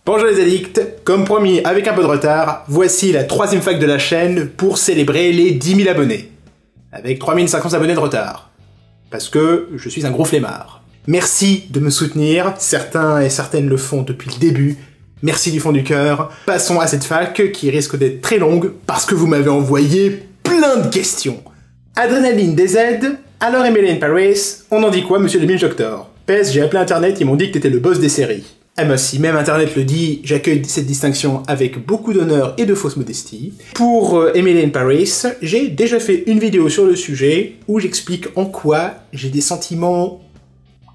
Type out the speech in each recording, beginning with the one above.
Bonjour les addicts, comme promis avec un peu de retard, voici la troisième fac de la chaîne pour célébrer les 10 000 abonnés. Avec 3500 abonnés de retard. Parce que je suis un gros flemmard. Merci de me soutenir, certains et certaines le font depuis le début. Merci du fond du cœur. Passons à cette fac qui risque d'être très longue parce que vous m'avez envoyé plein de questions. Adrénaline DZ, alors Emily in Paris, on en dit quoi monsieur le Binge Doctor? PS, j'ai appelé internet, ils m'ont dit que t'étais le boss des séries. Ah bah si même internet le dit, j'accueille cette distinction avec beaucoup d'honneur et de fausse modestie. Pour Emily in Paris, j'ai déjà fait une vidéo sur le sujet où j'explique en quoi j'ai des sentiments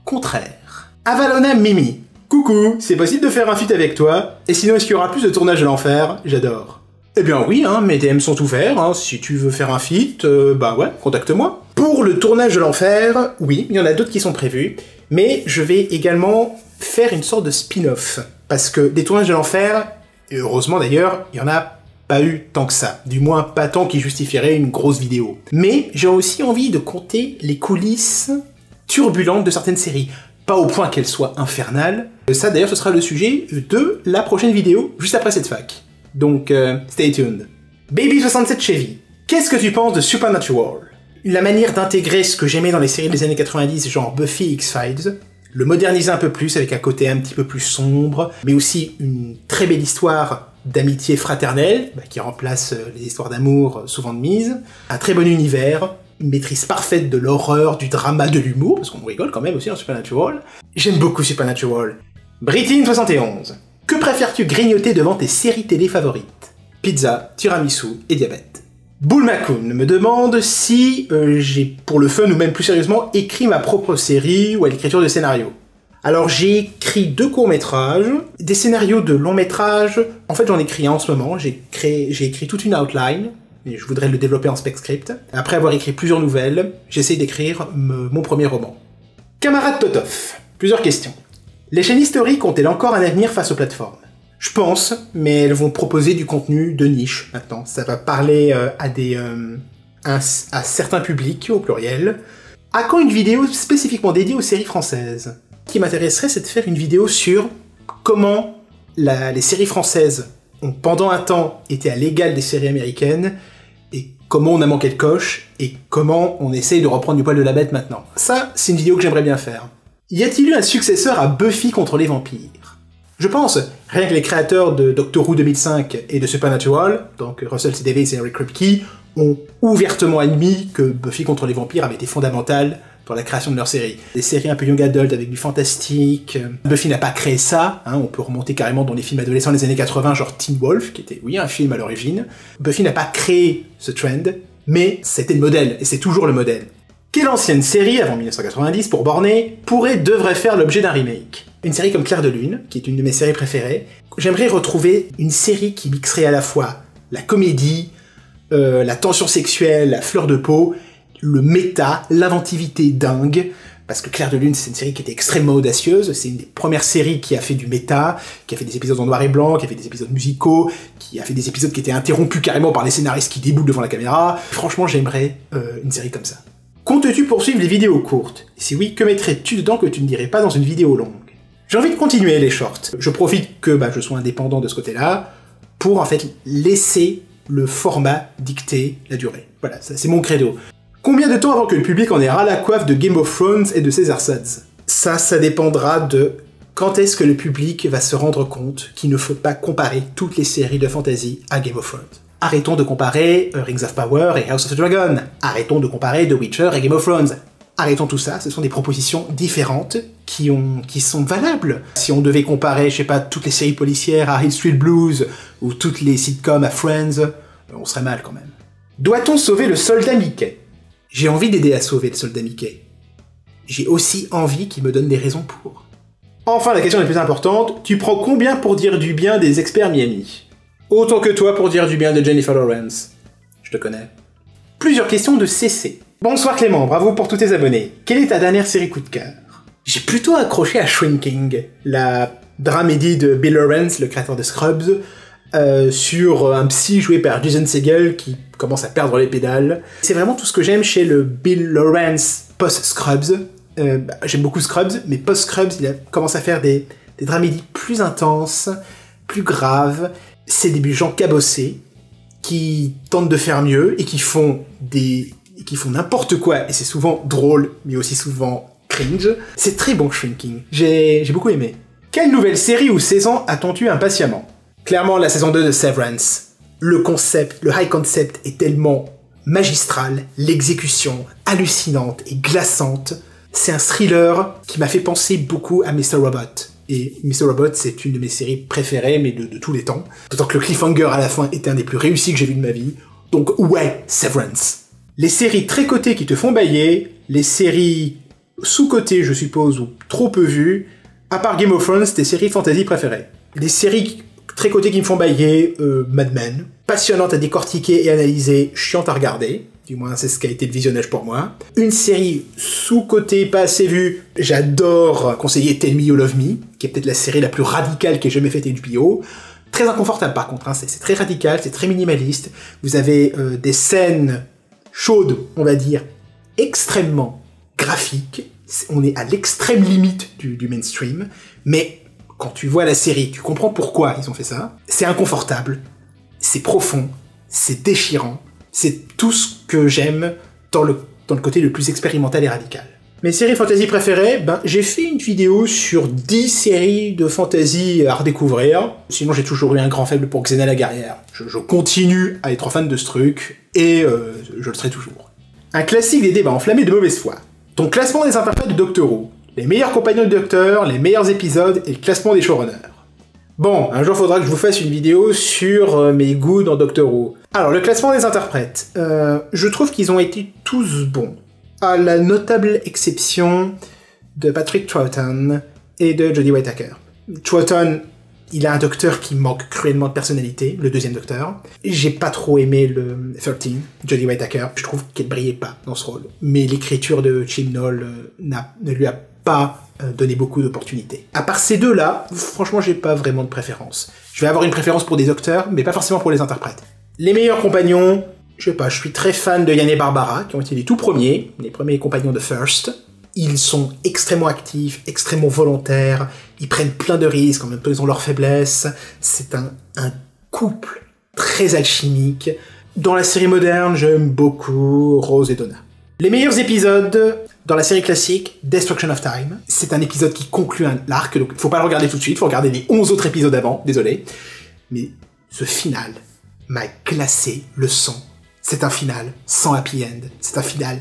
contraires. Avalona Mimi. Coucou, c'est possible de faire un feat avec toi? Et sinon est-ce qu'il y aura plus de tournage de l'enfer? J'adore. Eh bien oui, hein, mes DM sont ouverts, si tu veux faire un feat, bah ouais, contacte-moi. Pour le tournage de l'enfer, oui, il y en a d'autres qui sont prévus, mais je vais également faire une sorte de spin-off, parce que des tournages de l'enfer, et heureusement d'ailleurs, il y en a pas eu tant que ça, du moins pas tant qui justifierait une grosse vidéo. Mais j'ai aussi envie de compter les coulisses turbulentes de certaines séries, pas au point qu'elles soient infernales. Ça d'ailleurs ce sera le sujet de la prochaine vidéo, juste après cette fac. Donc stay tuned. Baby67 Chevy, qu'est-ce que tu penses de Supernatural? La manière d'intégrer ce que j'aimais dans les séries des années 90, genre Buffy, X-Files, le moderniser un peu plus avec un côté un petit peu plus sombre, mais aussi une très belle histoire d'amitié fraternelle, qui remplace les histoires d'amour souvent de mise, un très bon univers, une maîtrise parfaite de l'horreur, du drama, de l'humour, parce qu'on rigole quand même aussi dans Supernatural. J'aime beaucoup Supernatural. Britine71, que préfères-tu grignoter devant tes séries télé favorites? Pizza, tiramisu et diabète. Bullmacoon me demande si j'ai, pour le fun ou même plus sérieusement, écrit ma propre série ou à l'écriture de scénarios. Alors j'ai écrit 2 courts-métrages, des scénarios de longs-métrages, en fait j'en écris un en ce moment, j'ai écrit toute une outline, et je voudrais le développer en spec script. Après avoir écrit plusieurs nouvelles, j'essaie d'écrire mon premier roman. Camarade Totov, plusieurs questions. Les chaînes historiques ont-elles encore un avenir face aux plateformes? Je pense, mais elles vont proposer du contenu de niche maintenant. Ça va parler à certains publics, au pluriel. À quand une vidéo spécifiquement dédiée aux séries françaises? Ce qui m'intéresserait, c'est de faire une vidéo sur comment les séries françaises ont pendant un temps été à l'égal des séries américaines, et comment on a manqué de coche, et comment on essaye de reprendre du poil de la bête maintenant. Ça, c'est une vidéo que j'aimerais bien faire. Y a-t-il eu un successeur à Buffy contre les vampires? Je pense, rien que les créateurs de Doctor Who 2005 et de Supernatural, donc Russell T Davies et Eric Kripke, ont ouvertement admis que Buffy contre les vampires avait été fondamental pour la création de leur série. Des séries un peu young adult avec du fantastique. Buffy n'a pas créé ça, on peut remonter carrément dans les films adolescents des années 80, genre Teen Wolf, qui était, oui, un film à l'origine. Buffy n'a pas créé ce trend, mais c'était le modèle, et c'est toujours le modèle. Quelle ancienne série, avant 1990, pour borner, devrait faire l'objet d'un remake? Une série comme Clair de Lune, qui est une de mes séries préférées. J'aimerais retrouver une série qui mixerait à la fois la comédie, la tension sexuelle, la fleur de peau, le méta, l'inventivité dingue, parce que Clair de Lune, c'est une série qui était extrêmement audacieuse, c'est une des premières séries qui a fait du méta, qui a fait des épisodes en noir et blanc, qui a fait des épisodes musicaux, qui a fait des épisodes qui étaient interrompus carrément par les scénaristes qui déboulent devant la caméra. Franchement, j'aimerais une série comme ça. Comptes-tu poursuivre les vidéos courtes? Et si oui, que mettrais-tu dedans que tu ne dirais pas dans une vidéo longue? J'ai envie de continuer les shorts. Je profite que je sois indépendant de ce côté-là, pour en fait laisser le format dicter la durée. Voilà, ça c'est mon credo. Combien de temps avant que le public en ait ras la coiffe de Game of Thrones et de César Sads? Ça dépendra de quand est-ce que le public va se rendre compte qu'il ne faut pas comparer toutes les séries de fantasy à Game of Thrones. Arrêtons de comparer Rings of Power et House of the Dragon. Arrêtons de comparer The Witcher et Game of Thrones. Arrêtons tout ça, ce sont des propositions différentes qui sont valables. Si on devait comparer, je sais pas, toutes les séries policières à Hill Street Blues ou toutes les sitcoms à Friends, on serait mal quand même. Doit-on sauver le soldat Mickey? J'ai envie d'aider à sauver le soldat Mickey. J'ai aussi envie qu'il me donne des raisons pour. Enfin, la question la plus importante, tu prends combien pour dire du bien des experts Miami? Autant que toi pour dire du bien de Jennifer Lawrence. Je te connais. Plusieurs questions de CC. Bonsoir Clément, bravo pour tous tes abonnés. Quelle est ta dernière série coup de cœur? J'ai plutôt accroché à Shrinking, la dramédie de Bill Lawrence, le créateur de Scrubs, sur un psy joué par Jason Segel qui commence à perdre les pédales. C'est vraiment tout ce que j'aime chez le Bill Lawrence post-Scrubs. J'aime beaucoup Scrubs, mais post-Scrubs, il a commencé à faire des des dramédies plus intenses, plus graves. C'est des gens cabossés qui tentent de faire mieux et qui font n'importe quoi, et c'est souvent drôle, mais aussi souvent cringe. C'est très bon Shrinking, j'ai beaucoup aimé. Quelle nouvelle série ou saison attends-tu impatiemment? Clairement la saison 2 de Severance. Le concept, le high concept est tellement magistral, l'exécution hallucinante et glaçante. C'est un thriller qui m'a fait penser beaucoup à Mr. Robot. Et Mr. Robot, c'est une de mes séries préférées, mais de tous les temps. D'autant que le cliffhanger à la fin était un des plus réussis que j'ai vu de ma vie. Donc ouais, Severance. Les séries très cotées qui te font bailler, les séries sous-cotées, je suppose, ou trop peu vues, à part Game of Thrones, tes séries fantasy préférées. Les séries très cotées qui me font bailler, Mad Men, passionnante à décortiquer et analyser, chiante à regarder. Du moins, c'est ce qui a été le visionnage pour moi. Une série sous-cotée, pas assez vue. J'adore conseiller Tell Me You Love Me, qui est peut-être la série la plus radicale qui ait jamais fait HBO. Très inconfortable par contre, hein. C'est très radical, c'est très minimaliste. Vous avez des scènes chaudes, on va dire, extrêmement graphiques. On est à l'extrême limite du mainstream. Mais quand tu vois la série, tu comprends pourquoi ils ont fait ça. C'est inconfortable, c'est profond, c'est déchirant. C'est tout ce que j'aime dans le côté le plus expérimental et radical. Mes séries fantasy préférées, j'ai fait une vidéo sur 10 séries de fantasy à redécouvrir. Sinon, j'ai toujours eu un grand faible pour Xena la guerrière. Je continue à être fan de ce truc, et je le serai toujours. Un classique des débats enflammés de mauvaise foi. Ton classement des interprètes de Doctor Who. Les meilleurs compagnons de Docteur, les meilleurs épisodes, et le classement des showrunners. Bon, un jour faudra que je vous fasse une vidéo sur mes goûts dans Doctor Who. Alors, le classement des interprètes. Je trouve qu'ils ont été tous bons. À la notable exception de Patrick Troughton et de Jodie Whittaker. Troughton, il a un docteur qui manque cruellement de personnalité, le deuxième docteur. J'ai pas trop aimé le 13, Jodie Whittaker. Je trouve qu'elle brillait pas dans ce rôle. Mais l'écriture de Chibnall ne lui a pas donné beaucoup d'opportunités. À part ces deux-là, franchement, j'ai pas vraiment de préférence. Je vais avoir une préférence pour des docteurs, mais pas forcément pour les interprètes. Les meilleurs compagnons, je sais pas, je suis très fan de Yann et Barbara, qui ont été les tout premiers, les premiers compagnons de First. Ils sont extrêmement actifs, extrêmement volontaires, ils prennent plein de risques, en même temps ils ont leurs faiblesses. C'est un couple très alchimique. Dans la série moderne, j'aime beaucoup Rose et Donna. Les meilleurs épisodes dans la série classique, Destruction of Time. C'est un épisode qui conclut l'arc, donc faut pas le regarder tout de suite, faut regarder les 11 autres épisodes avant, désolé. Mais ce final m'a glacé le sang. C'est un final sans happy end. C'est un final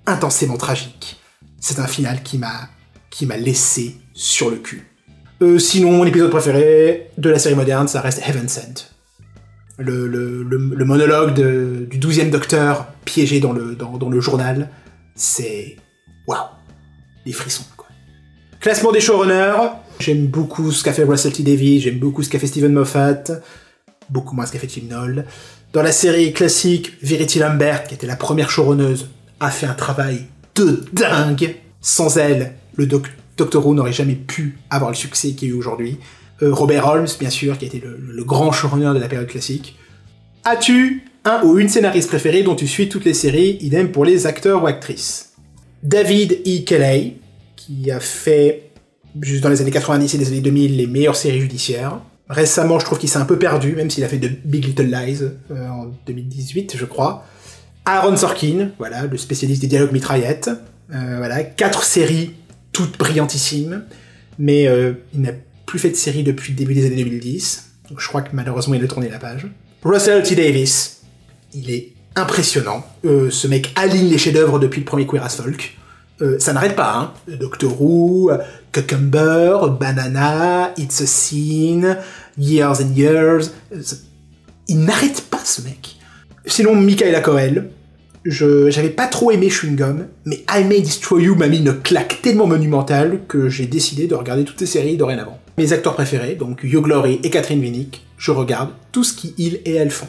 intensément tragique. C'est un final qui m'a laissé sur le cul. Sinon, mon épisode préféré de la série moderne, ça reste Heaven Sent. Le monologue du 12e docteur piégé dans le journal, c'est... Waouh, des frissons, quoi. Classement des showrunners, j'aime beaucoup ce qu'a fait Russell T Davies, j'aime beaucoup ce qu'a fait Steven Moffat, beaucoup moins ce qu'a fait Chibnall. Dans la série classique, Verity Lambert, qui était la première showrunneuse, a fait un travail de dingue. Sans elle, le Doctor Who n'aurait jamais pu avoir le succès qu'il y a eu aujourd'hui. Robert Holmes, bien sûr, qui a été le grand showrunner de la période classique. As-tu un ou une scénariste préférée dont tu suis toutes les séries, idem pour les acteurs ou actrices? David E. Kelley, qui a fait, juste dans les années 90 et les années 2000, les meilleures séries judiciaires. Récemment, je trouve qu'il s'est un peu perdu, même s'il a fait de Big Little Lies en 2018, je crois. Aaron Sorkin, voilà, le spécialiste des dialogues mitraillettes. Voilà, 4 séries, toutes brillantissimes, mais il n'a plus fait de séries depuis le début des années 2010, donc je crois que malheureusement il a tourné la page. Russell T Davies, il est impressionnant. Ce mec aligne les chefs-d'œuvre depuis le premier Queer as Folk. Ça n'arrête pas, hein. Doctor Who, Cucumber, Banana, It's a Scene, Years and Years. Il n'arrête pas, ce mec. Sinon, Michaela Coel. J'avais pas trop aimé Chewing Gum, mais I May Destroy You m'a mis une claque tellement monumentale que j'ai décidé de regarder toutes ces séries dorénavant. Mes acteurs préférés, donc Hugh Laurie et Catherine Winnick, je regarde tout ce qu'ils et elles font.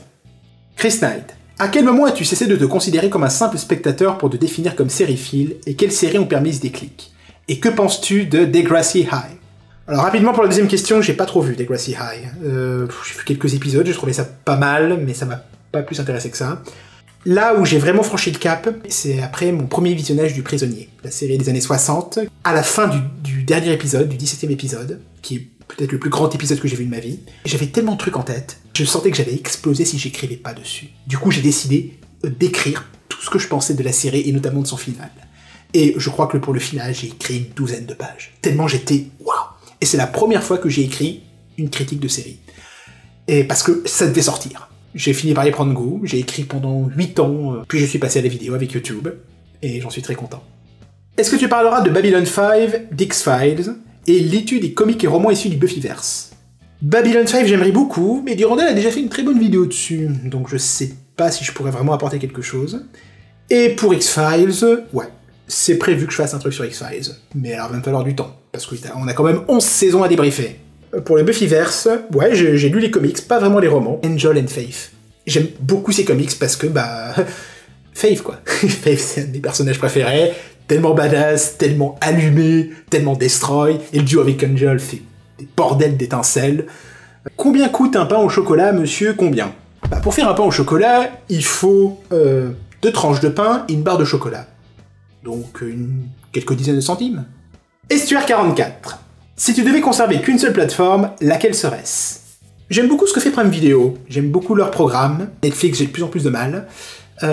Chris Knight. À quel moment as-tu cessé de te considérer comme un simple spectateur pour te définir comme sériephile, et quelles séries ont permis ce déclic? Et que penses-tu de Degrassi High? Alors rapidement pour la deuxième question, j'ai pas trop vu Degrassi High. J'ai vu quelques épisodes, j'ai trouvé ça pas mal, mais ça m'a pas plus intéressé que ça. Là où j'ai vraiment franchi le cap, c'est après mon premier visionnage du Prisonnier, la série des années 60, à la fin du dernier épisode, du 17e épisode, qui est peut-être le plus grand épisode que j'ai vu de ma vie. J'avais tellement de trucs en tête, je sentais que j'allais exploser si j'écrivais pas dessus. Du coup, j'ai décidé d'écrire tout ce que je pensais de la série, et notamment de son final. Et je crois que pour le final, j'ai écrit une douzaine de pages. Tellement j'étais waouh. Et c'est la première fois que j'ai écrit une critique de série. Et parce que ça devait sortir. J'ai fini par y prendre goût, j'ai écrit pendant 8 ans, puis je suis passé à la vidéo avec YouTube, et j'en suis très content. Est-ce que tu parleras de Babylon 5, d'X-Files, et l'étude des comics et romans issus du Buffyverse? Babylon 5 j'aimerais beaucoup, mais Durandal a déjà fait une très bonne vidéo dessus, donc je sais pas si je pourrais vraiment apporter quelque chose. Et pour X-Files, ouais, c'est prévu que je fasse un truc sur X-Files, mais alors il va me falloir du temps, parce qu'on a quand même 11 saisons à débriefer. Pour le Buffyverse, ouais, j'ai lu les comics, pas vraiment les romans. Angel and Faith. J'aime beaucoup ces comics parce que, Faith, quoi. Faith, c'est un de mes personnages préférés, tellement badass, tellement allumé, tellement destroy, et le duo avec Angel fait des bordels d'étincelles. Combien coûte un pain au chocolat, monsieur, combien? Pour faire un pain au chocolat, il faut 2 tranches de pain et une barre de chocolat. Donc, quelques dizaines de centimes. Estuaire 44. Si tu devais conserver qu'une seule plateforme, laquelle serait-ce? J'aime beaucoup ce que fait Prime Video, j'aime beaucoup leur programme. Netflix, j'ai de plus en plus de mal.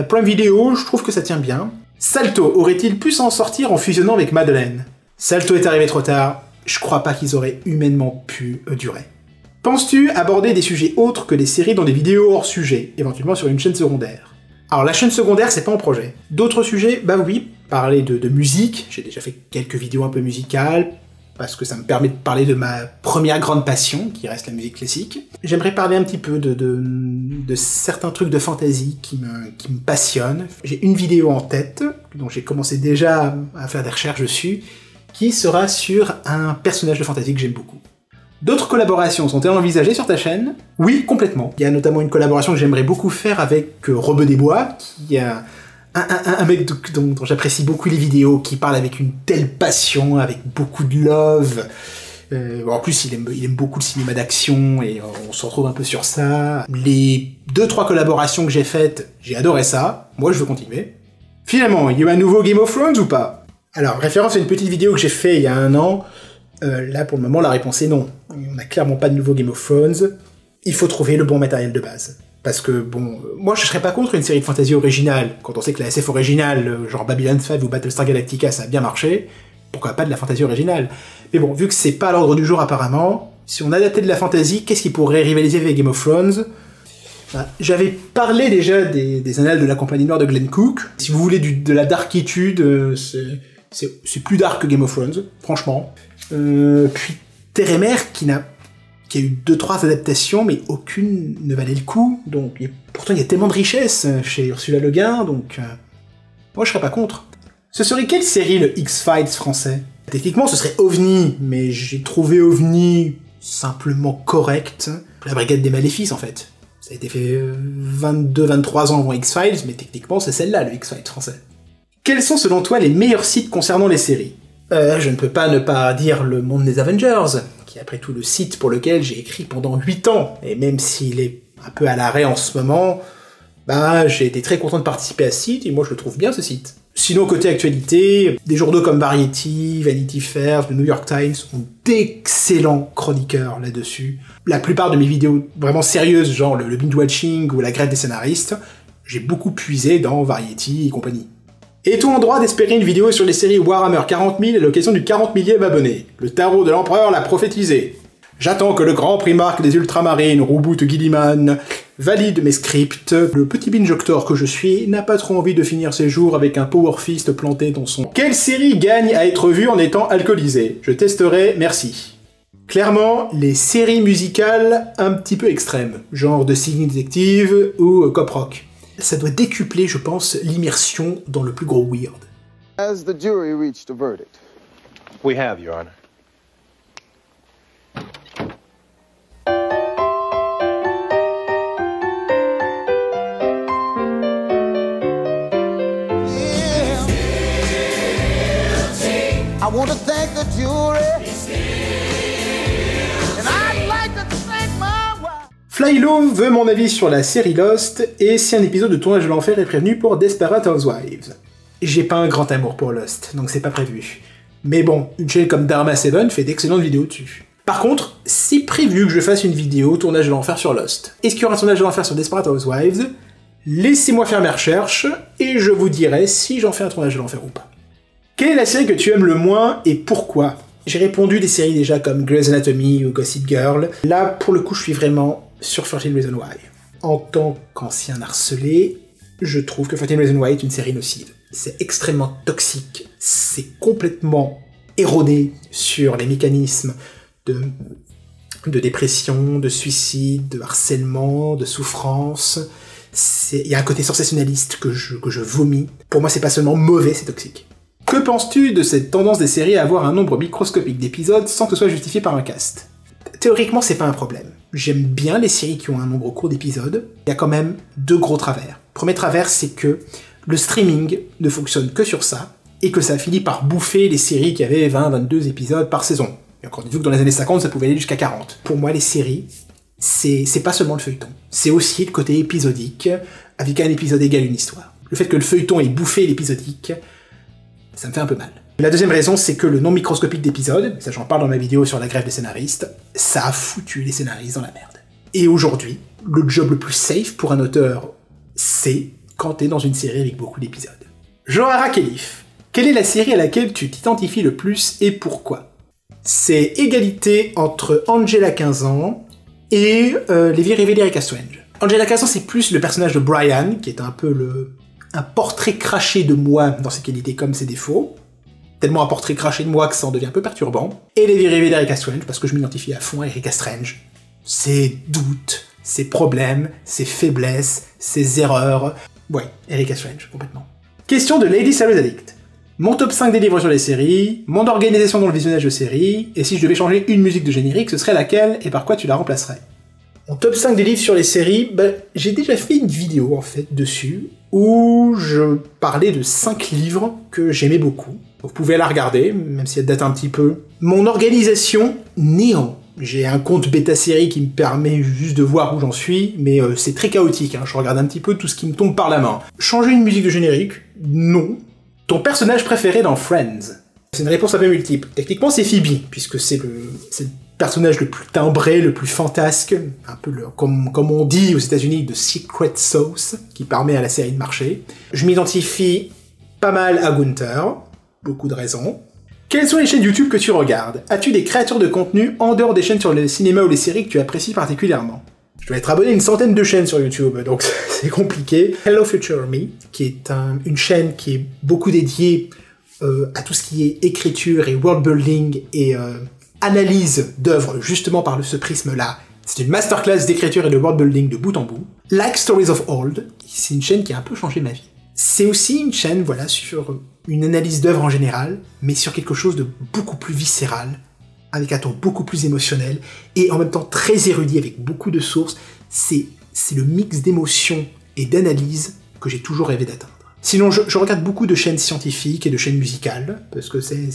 Prime Video, je trouve que ça tient bien. Salto aurait-il pu s'en sortir en fusionnant avec Madeleine? Salto est arrivé trop tard, je crois pas qu'ils auraient humainement pu durer. Penses-tu aborder des sujets autres que les séries dans des vidéos hors sujet, éventuellement sur une chaîne secondaire? Alors la chaîne secondaire, c'est pas en projet. D'autres sujets, bah oui, parler de musique, j'ai déjà fait quelques vidéos un peu musicales, parce que ça me permet de parler de ma première grande passion, qui reste la musique classique. J'aimerais parler un petit peu de certains trucs de fantasy qui me passionnent. J'ai une vidéo en tête, dont j'ai commencé déjà à faire des recherches dessus, qui sera sur un personnage de fantasy que j'aime beaucoup. D'autres collaborations sont-elles envisagées sur ta chaîne? Oui, complètement. Il y a notamment une collaboration que j'aimerais beaucoup faire avec Rebeu des Bois, qui est un mec dont j'apprécie beaucoup les vidéos, qui parle avec une telle passion, avec beaucoup de love. En plus, il aime beaucoup le cinéma d'action, et on se retrouve un peu sur ça. Les 2-3 collaborations que j'ai faites, j'ai adoré ça. Moi, je veux continuer. Finalement, il y a eu un nouveau Game of Thrones ou pas? Alors, référence à une petite vidéo que j'ai fait il y a 1 an, là, pour le moment, la réponse est non. On n'a clairement pas de nouveau Game of Thrones. Il faut trouver le bon matériel de base. Parce que, bon, moi je serais pas contre une série de fantasy originale, quand on sait que la SF originale, genre Babylon 5 ou Battlestar Galactica, ça a bien marché, pourquoi pas de la fantasy originale? Mais bon, vu que c'est pas à l'ordre du jour apparemment, si on adaptait de la fantasy, qu'est-ce qui pourrait rivaliser avec Game of Thrones? J'avais parlé déjà des annales de la Compagnie Noire de Glenn Cook. Si vous voulez de la darkitude, c'est plus dark que Game of Thrones, franchement. Puis Terre et Mer, qui a eu 2-3 adaptations, mais aucune ne valait le coup, donc pourtant il y a tellement de richesses chez Ursula Le Guin, donc moi je serais pas contre. Ce serait quelle série le X-Files français? Techniquement ce serait OVNI, mais j'ai trouvé OVNI simplement correct. La Brigade des Maléfices en fait. Ça a été fait 22-23 ans avant X-Files, mais techniquement c'est celle-là le X-Files français. Quels sont selon toi les meilleurs sites concernant les séries? Je ne peux pas ne pas dire le monde des Avengers, qui est après tout le site pour lequel j'ai écrit pendant 8 ans, et même s'il est un peu à l'arrêt en ce moment, j'ai été très content de participer à ce site, et moi je le trouve bien ce site. Sinon, côté actualité, des journaux comme Variety, Vanity Fair, le New York Times ont d'excellents chroniqueurs là-dessus. La plupart de mes vidéos vraiment sérieuses, genre le binge-watching ou la grève des scénaristes, j'ai beaucoup puisé dans Variety et compagnie. Est-on en droit d'espérer une vidéo sur les séries Warhammer 40 000 à l'occasion du 40 millième abonné? Le tarot de l'empereur l'a prophétisé. J'attends que le grand primarque des ultramarines, Reboot Gilliman, valide mes scripts. Le petit binge-octor que je suis n'a pas trop envie de finir ses jours avec un power fist planté dans son... Quelle série gagne à être vue en étant alcoolisée? Je testerai, merci. Clairement, les séries musicales un petit peu extrêmes, genre The Singing Detective ou Cop Rock. Ça doit décupler, je pense, l'immersion dans le plus gros weird. Has the jury reached a verdict? We have, Your Honor. I want to thank the jury. And I'd like to thank my wife. Flylo veut mon avis sur la série Lost et si un épisode de Tournage de l'Enfer est prévenu pour Desperate Housewives. J'ai pas un grand amour pour Lost, donc c'est pas prévu. Mais bon, une chaîne comme Dharma 7 fait d'excellentes vidéos dessus. Par contre, c'est prévu que je fasse une vidéo tournage de l'enfer sur Lost. Est-ce qu'il y aura un tournage de l'enfer sur Desperate Housewives? Laissez-moi faire mes recherches, et je vous dirai si j'en fais un tournage de l'enfer ou pas. Quelle est la série que tu aimes le moins, et pourquoi? J'ai répondu des séries déjà comme Grey's Anatomy ou Gossip Girl. Là, pour le coup, je suis vraiment sur 13 Reasons Why. En tant qu'ancien harcelé, je trouve que 13 Reasons Why est une série nocive. C'est extrêmement toxique, c'est complètement erroné sur les mécanismes de dépression, de suicide, de harcèlement, de souffrance. Il y a un côté sensationnaliste que je vomis. Pour moi, c'est pas seulement mauvais, c'est toxique. Que penses-tu de cette tendance des séries à avoir un nombre microscopique d'épisodes sans que ce soit justifié par un cast? Théoriquement, c'est pas un problème. J'aime bien les séries qui ont un nombre court d'épisodes. Il y a quand même deux gros travers. Premier travers, c'est que le streaming ne fonctionne que sur ça, et que ça finit par bouffer les séries qui avaient 20-22 épisodes par saison. Et encore dites-vous que dans les années 50, ça pouvait aller jusqu'à 40. Pour moi, les séries, c'est pas seulement le feuilleton. C'est aussi le côté épisodique, avec un épisode égale une histoire. Le fait que le feuilleton ait bouffé l'épisodique, ça me fait un peu mal. La deuxième raison, c'est que le nombre microscopique d'épisodes, ça j'en parle dans ma vidéo sur la grève des scénaristes, ça a foutu les scénaristes dans la merde. Et aujourd'hui, le job le plus safe pour un auteur, c'est quand t'es dans une série avec beaucoup d'épisodes. Johara Khelif, quelle est la série à laquelle tu t'identifies le plus et pourquoi? C'est égalité entre Angela 15 ans et Les Vies rêvées d'Erika Strange. Angela 15 ans, c'est plus le personnage de Brian, qui est un peu un portrait craché de moi dans ses qualités comme ses défauts. Tellement un portrait craché de moi que ça en devient un peu perturbant. Et Les Vies rêvées d'Erika Strange, parce que je m'identifie à fond à Erika Strange. Ses doutes, ses problèmes, ses faiblesses, ses erreurs. Ouais, Erika Strange, complètement. Question de Lady Serious Addict. Mon top 5 des livres sur les séries, mon organisation dans le visionnage de séries, et si je devais changer une musique de générique, ce serait laquelle et par quoi tu la remplacerais? Mon top 5 des livres sur les séries, j'ai déjà fait une vidéo en fait dessus, où je parlais de 5 livres que j'aimais beaucoup. Vous pouvez la regarder, même si elle date un petit peu. Mon organisation, néant. J'ai un compte bêta série qui me permet juste de voir où j'en suis, mais c'est très chaotique, hein. Je regarde un petit peu tout ce qui me tombe par la main. Changer une musique de générique? Non. Ton personnage préféré dans Friends? C'est une réponse un peu multiple. Techniquement, c'est Phoebe, puisque c'est le personnage le plus timbré, le plus fantasque, un peu comme on dit aux États-Unis, de secret sauce, qui permet à la série de marcher. Je m'identifie pas mal à Gunther, beaucoup de raisons. Quelles sont les chaînes YouTube que tu regardes? As-tu des créateurs de contenu en dehors des chaînes sur le cinéma ou les séries que tu apprécies particulièrement? Je dois être abonné à une centaine de chaînes sur YouTube, donc c'est compliqué. Hello Future Me, qui est une chaîne qui est beaucoup dédiée à tout ce qui est écriture et world building et analyse d'œuvres justement par ce prisme-là. C'est une masterclass d'écriture et de world building de bout en bout. Like Stories of Old, c'est une chaîne qui a un peu changé ma vie. C'est aussi une chaîne, voilà, sur une analyse d'œuvres en général, mais sur quelque chose de beaucoup plus viscéral, avec un ton beaucoup plus émotionnel, et en même temps très érudit, avec beaucoup de sources. C'est le mix d'émotions et d'analyse que j'ai toujours rêvé d'atteindre. Sinon, je regarde beaucoup de chaînes scientifiques et de chaînes musicales, parce que c'est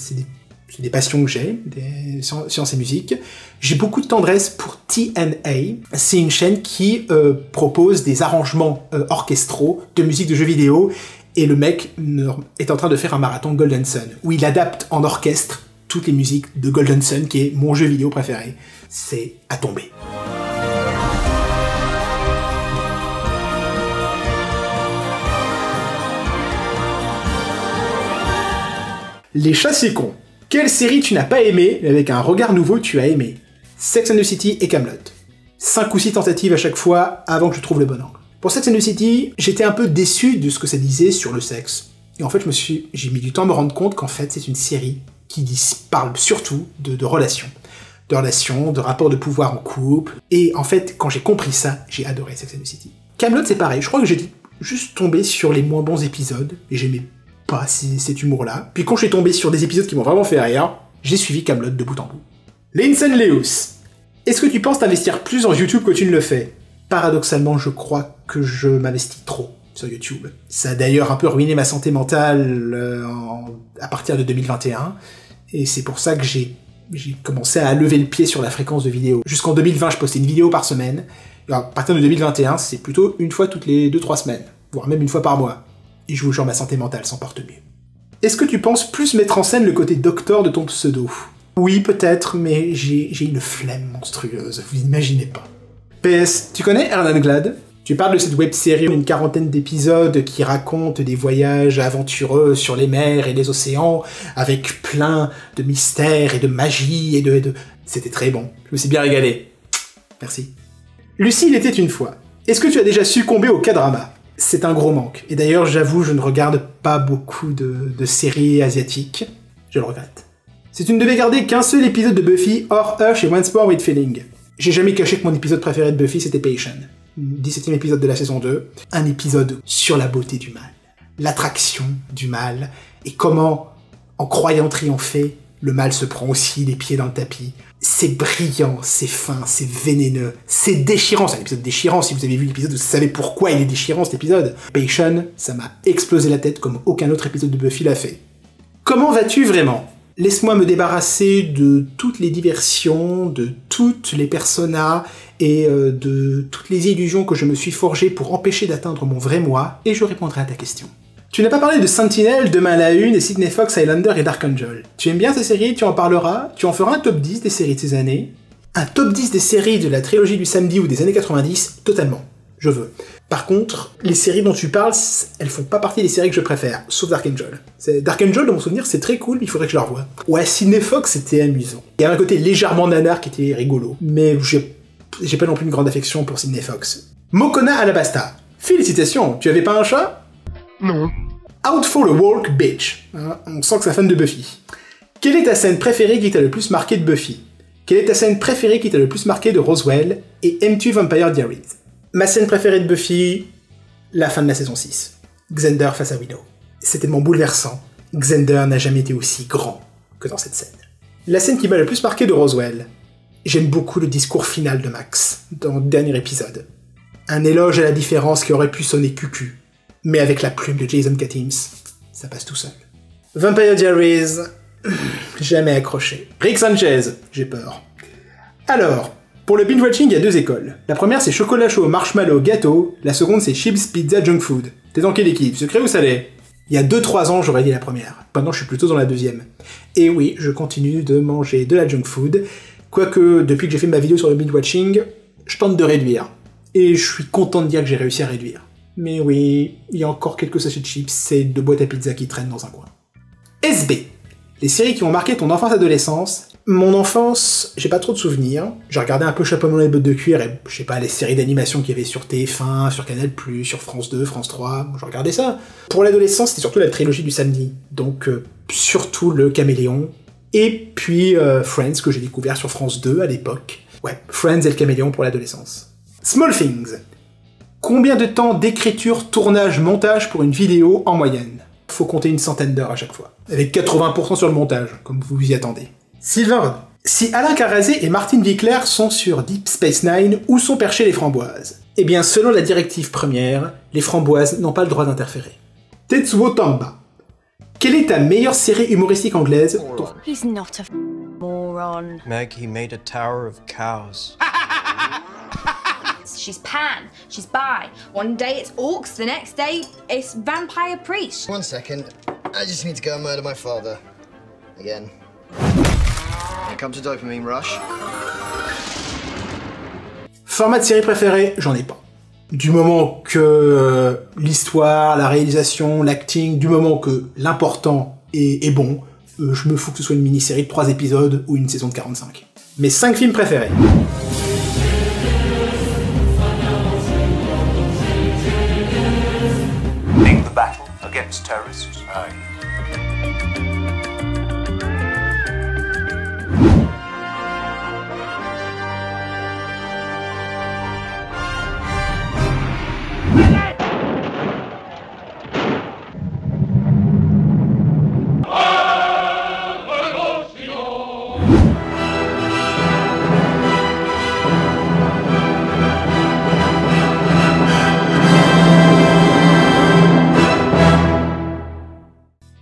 des passions que j'ai, des sciences et musique. J'ai beaucoup de tendresse pour TNA. C'est une chaîne qui propose des arrangements orchestraux de musique de jeux vidéo, et le mec est en train de faire un marathon Golden Sun, où il adapte en orchestre toutes les musiques de Golden Sun, qui est mon jeu vidéo préféré. C'est à tomber. Les chats c'est con. Quelle série tu n'as pas aimé, mais avec un regard nouveau tu as aimé? Sex and the City et Kaamelott. 5 ou 6 tentatives à chaque fois avant que je trouve le bon angle. Pour Sex and the City, j'étais un peu déçu de ce que ça disait sur le sexe. Et en fait, j'ai mis du temps à me rendre compte qu'en fait, c'est une série qui parle surtout de relations. De relations, de rapports de pouvoir en couple. Et en fait, quand j'ai compris ça, j'ai adoré Sex and the City. Kaamelott, c'est pareil. Je crois que j'ai juste tombé sur les moins bons épisodes, et j'aimais pas cet humour-là. Puis quand je suis tombé sur des épisodes qui m'ont vraiment fait rire, j'ai suivi Kaamelott de bout en bout. Lindsay Lewis. Est-ce que tu penses t'investir plus dans YouTube que tu ne le fais? Paradoxalement, je crois que je m'investis trop sur YouTube. Ça a d'ailleurs un peu ruiné ma santé mentale à partir de 2021, et c'est pour ça que j'ai commencé à lever le pied sur la fréquence de vidéos. Jusqu'en 2020, je postais une vidéo par semaine, et à partir de 2021, c'est plutôt une fois toutes les 2-3 semaines, voire même une fois par mois. Et je vous jure, ma santé mentale s'en porte mieux. Est-ce que tu penses plus mettre en scène le côté docteur de ton pseudo? Oui, peut-être, mais j'ai une flemme monstrueuse, vous n'imaginez pas. PS, tu connais Ernan Glad? Tu parles de cette web-série d'une 40aine d'épisodes qui raconte des voyages aventureux sur les mers et les océans, avec plein de mystères et de magie et de... C'était très bon, je me suis bien régalé. Merci. Lucie, il était une fois. Est-ce que tu as déjà succombé au K-drama? C'est un gros manque. Et d'ailleurs, j'avoue, je ne regarde pas beaucoup de séries asiatiques. Je le regrette. Si tu ne devais garder qu'un seul épisode de Buffy, hors Hush et Once More with Feeling, j'ai jamais caché que mon épisode préféré de Buffy, c'était Patient. 17e épisode de la saison 2, un épisode sur la beauté du mal, l'attraction du mal, et comment, en croyant triompher, le mal se prend aussi les pieds dans le tapis. C'est brillant, c'est fin, c'est vénéneux, c'est déchirant, c'est un épisode déchirant, si vous avez vu l'épisode, vous savez pourquoi il est déchirant cet épisode. Patient, ça m'a explosé la tête comme aucun autre épisode de Buffy l'a fait. Comment vas-tu vraiment ? Laisse-moi me débarrasser de toutes les diversions, de toutes les personas et de toutes les illusions que je me suis forgées pour empêcher d'atteindre mon vrai moi, et je répondrai à ta question. Tu n'as pas parlé de Sentinel, Demain à la Une, et Sydney Fox, Highlander et Dark Angel. Tu aimes bien ces séries, tu en parleras, tu en feras un top 10 des séries de ces années. Un top 10 des séries de la trilogie du samedi ou des années 90, totalement. Je veux. Par contre, les séries dont tu parles, elles font pas partie des séries que je préfère, sauf Dark Angel. Dark Angel, dans mon souvenir, c'est très cool, mais il faudrait que je la revoie. Ouais, Sydney Fox, c'était amusant. Il y avait un côté légèrement nanar qui était rigolo, mais j'ai pas non plus une grande affection pour Sydney Fox. Mokona Alabasta. Félicitations, tu avais pas un chat? Non. Out for a Walk, bitch. Hein, on sent que c'est un fan de Buffy. Quelle est ta scène préférée qui t'a le plus marqué de Buffy? Quelle est ta scène préférée qui t'a le plus marqué de Roswell? Et aimes-tu Vampire Diaries? Ma scène préférée de Buffy, la fin de la saison 6. Xander face à Willow. C'est tellement bouleversant. Xander n'a jamais été aussi grand que dans cette scène. La scène qui m'a le plus marqué de Roswell, j'aime beaucoup le discours final de Max, dans le dernier épisode. Un éloge à la différence qui aurait pu sonner cucu, mais avec la plume de Jason Katims, ça passe tout seul. Vampire Diaries, jamais accroché. Rick Sanchez, j'ai peur. Alors, pour le binge-watching, il y a deux écoles. La première, c'est chocolat chaud, marshmallow, gâteau. La seconde, c'est chips, pizza, junk food. T'es dans quelle équipe, sucré ou salé? Il y a 2-3 ans, j'aurais dit la première. Maintenant, je suis plutôt dans la deuxième. Et oui, je continue de manger de la junk food. Quoique, depuis que j'ai fait ma vidéo sur le binge-watching, je tente de réduire. Et je suis content de dire que j'ai réussi à réduire. Mais oui, il y a encore quelques sachets de chips et de boîtes à pizza qui traînent dans un coin. SB. Les séries qui ont marqué ton enfance-adolescence. Mon enfance, j'ai pas trop de souvenirs. J'ai regardé un peu Chapeau melon et bottes de cuir et, je sais pas, les séries d'animation qu'il y avait sur TF1, sur Canal+, sur France 2, France 3, je regardais ça. Pour l'adolescence, c'était surtout la trilogie du samedi. Donc, surtout le Caméléon. Et puis, Friends, que j'ai découvert sur France 2 à l'époque. Ouais, Friends et le Caméléon pour l'adolescence. Small Things. Combien de temps d'écriture, tournage, montage pour une vidéo en moyenne? Faut compter une centaine d'heures à chaque fois. Avec 80% sur le montage, comme vous vous y attendez. Sylvain, si Alain Carazé et Martine Wickler sont sur Deep Space Nine, où sont perchées les framboises? Eh bien, selon la directive première, les framboises n'ont pas le droit d'interférer. Tetsuo Tamba. Quelle est ta meilleure série humoristique anglaise? He's not a moron. Meg, he made a tower of cows. She's pan, she's bi. One day it's orcs, the next day it's vampire priest. 1 second. I just need to go and murder my father. Again. Here comes a dopamine rush. Format de série préféré, j'en ai pas. Du moment que l'histoire, la réalisation, l'acting, du moment que l'important est bon, je me fous que ce soit une mini-série de 3 épisodes ou une saison de 45. Mes 5 films préférés. Lead the battle against terrorists. Aye.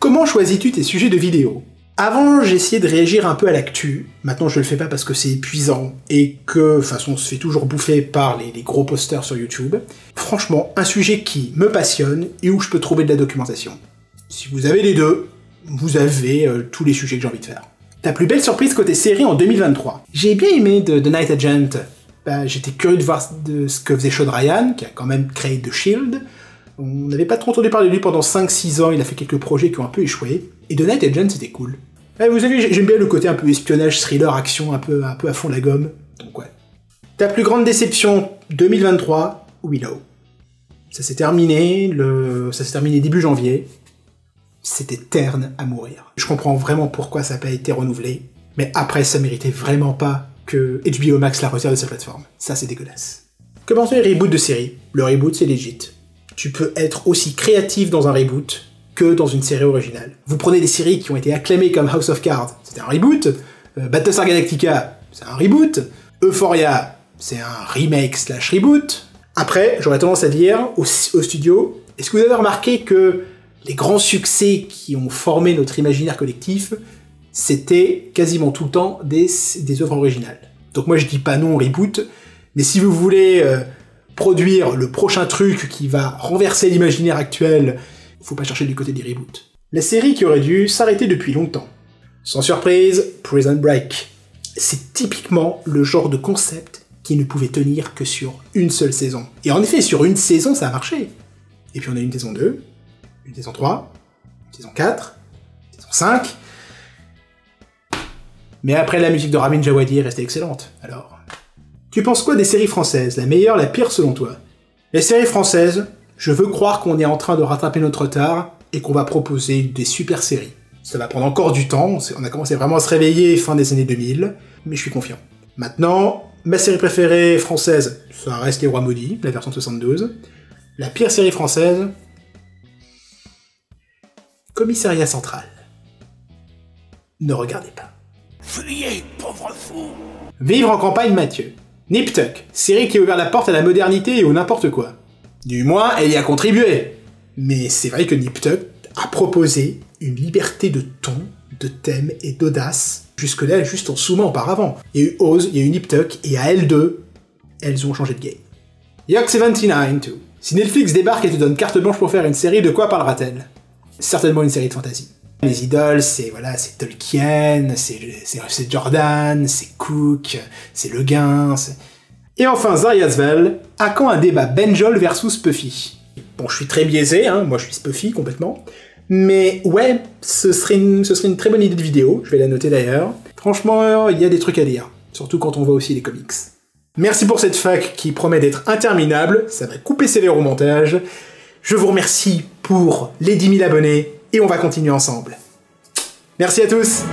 Comment choisis-tu tes sujets de vidéo? Avant, j'essayais de réagir un peu à l'actu. Maintenant, je le fais pas parce que c'est épuisant et que, de toute façon, on se fait toujours bouffer par les gros posters sur YouTube. Franchement, un sujet qui me passionne et où je peux trouver de la documentation. Si vous avez les deux, vous avez tous les sujets que j'ai envie de faire. Ta plus belle surprise côté série en 2023. J'ai bien aimé The Night Agent. J'étais curieux de voir ce que faisait Sean Ryan, qui a quand même créé The Shield. On n'avait pas trop entendu parler de lui pendant 5-6 ans, il a fait quelques projets qui ont un peu échoué. Et The Night Agent, c'était cool. Vous avez vu, j'aime bien le côté un peu espionnage, thriller, action, un peu à fond la gomme. Donc ouais. Ta plus grande déception 2023, Willow. Ça s'est terminé début janvier. C'était terne à mourir. Je comprends vraiment pourquoi ça n'a pas été renouvelé, mais après ça méritait vraiment pas que HBO Max la retire de sa plateforme. Ça c'est dégueulasse. Commençons les reboots de séries. Le reboot c'est legit. Tu peux être aussi créatif dans un reboot que dans une série originale. Vous prenez des séries qui ont été acclamées comme House of Cards, c'était un reboot. Battlestar Galactica, c'est un reboot. Euphoria, c'est un remake/reboot. Après, j'aurais tendance à dire au studio, est-ce que vous avez remarqué que les grands succès qui ont formé notre imaginaire collectif, c'était quasiment tout le temps des œuvres originales. Donc moi je dis pas non au reboot, mais si vous voulez produire le prochain truc qui va renverser l'imaginaire actuel, faut pas chercher du côté des reboots. La série qui aurait dû s'arrêter depuis longtemps. Sans surprise, Prison Break. C'est typiquement le genre de concept qui ne pouvait tenir que sur une seule saison. Et en effet, sur une saison, ça a marché. Et puis on a une saison 2, une saison 3, une saison 4, une saison 5... Mais après, la musique de Ramin Djawadi est restée excellente, alors... Tu penses quoi des séries françaises? La meilleure, la pire selon toi? Les séries françaises, je veux croire qu'on est en train de rattraper notre retard et qu'on va proposer des super séries. Ça va prendre encore du temps, on a commencé vraiment à se réveiller fin des années 2000, mais je suis confiant. Maintenant, ma série préférée française, ça reste Les Rois Maudits, la version 72. La pire série française... Commissariat Central. Ne regardez pas. Fuyez, pauvre fou! Vivre en campagne, Mathieu. Nip Tuck, série qui a ouvert la porte à la modernité et au n'importe quoi. Du moins, elle y a contribué. Mais c'est vrai que Nip Tuck a proposé une liberté de ton, de thème et d'audace, jusque-là juste en zoomant auparavant. Il y a eu Oz, il y a eu Nip Tuck, et à L2, elles ont changé de game. York 79, tout. Si Netflix débarque et te donne carte blanche pour faire une série, de quoi parlera-t-elle? Certainement une série de fantasy. Les idoles, c'est Tolkien, c'est Jordan, c'est Cook, c'est Le Guin, Et enfin, Zariasvel, à quand un débat Benjol versus Puffy? Bon, je suis très biaisé, hein, moi je suis Puffy complètement, mais ouais, ce serait une très bonne idée de vidéo, je vais la noter d'ailleurs. Franchement, il y a des trucs à dire, surtout quand on voit aussi les comics. Merci pour cette fac qui promet d'être interminable, ça va couper sévère au montage. Je vous remercie pour les 10 000 abonnés, et on va continuer ensemble. Merci à tous!